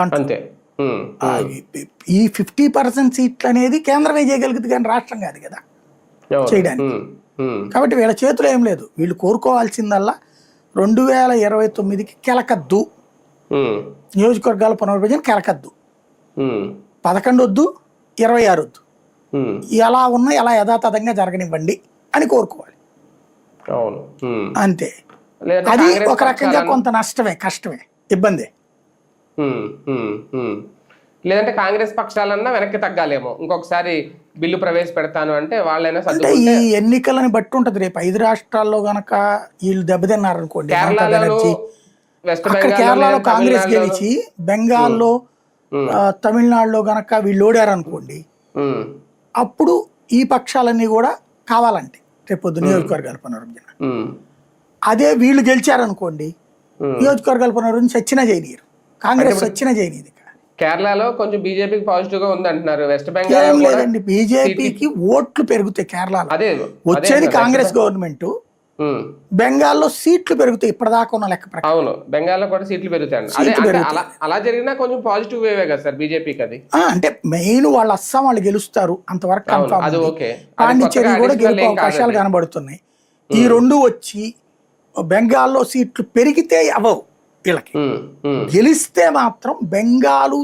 అంతే. ఈ 50% సీట్లు అనేది కేంద్రమే చేయగలుగుతుంది కానీ రాష్ట్రం కాదు కదా చేయడానికి. కాబట్టి వీళ్ళ చేతిలో ఏం లేదు. వీళ్ళు కోరుకోవాల్సిందల్లా 2029కి కెలకద్దు, నియోజకవర్గాల పునర్విభజన కెలకద్దు, 11 వద్దు, 26 వద్దు, ఎలా ఉన్నా ఎలా యథాతథంగా జరగనివ్వండి అని కోరుకోవాలి అంతే. అది ఒక రకంగా కొంత నష్టమే, కష్టమే, ఇబ్బంది. లేదంటే కాంగ్రెస్ పక్షాలన్నా వెనక్కి తగ్గాలేమో, ఇంకొకసారి బిల్లు ప్రవేశపెడతాను అంటే వాళ్ళైనా అంటే ఈ ఎన్నికలని బట్టి ఉంటది. రేపు 5 రాష్ట్రాల్లో గనక వీళ్ళు దెబ్బతిన్నారు అనుకోండి, అక్కడ కేరళలో కాంగ్రెస్ గెలిచి బెంగాల్లో తమిళనాడులో గనక వీళ్ళు ఓడారు అనుకోండి, అప్పుడు ఈ పక్షాలన్నీ కూడా కావాలంటే రేపు పొద్దు నియోజకవర్గాల పునర్విభజన. అదే వీళ్ళు గెలిచారనుకోండి, నియోజకవర్గాల పునర్విభజన చచ్చినా చేయనీయరు, కాంగ్రెస్ చచ్చినా చేయనీది. కేరళలో కొంచెం బీజేపీకి పాజిటివ్ గా ఉంది అంటున్నారు. వెస్ట్ బెంగాల్ ఏం లేదండి, బీజేపీకి ఓట్లు పెరుగుతాయి కేరళలో. వచ్చేది కాంగ్రెస్ గవర్నమెంట్, బెంగాల్లో సీట్లు పెరుగుతాయి ఇప్పటిదాకా ఉన్న లెక్క ప్రకారం. అవును, బెంగాల్లో కూడా సీట్లు పెరుగుతాయి. అలా జరిగినా కొంచెం పాజిటివ్ వేవే కదా సార్ బీజేపీకి. అది అంటే మెయిన్ వాళ్ళు అస్సాం వాళ్ళు గెలుస్తారు అంతవరకు కన్ఫర్మ్. పాండిచ్చేరి కూడా గెలుపు అవకాశాలు కనబడుతున్నాయి. ఈ రెండు వచ్చి బెంగాల్లో సీట్లు పెరిగితే అవ్వవు వీళ్ళకి, గెలిస్తే మాత్రం బెంగాలు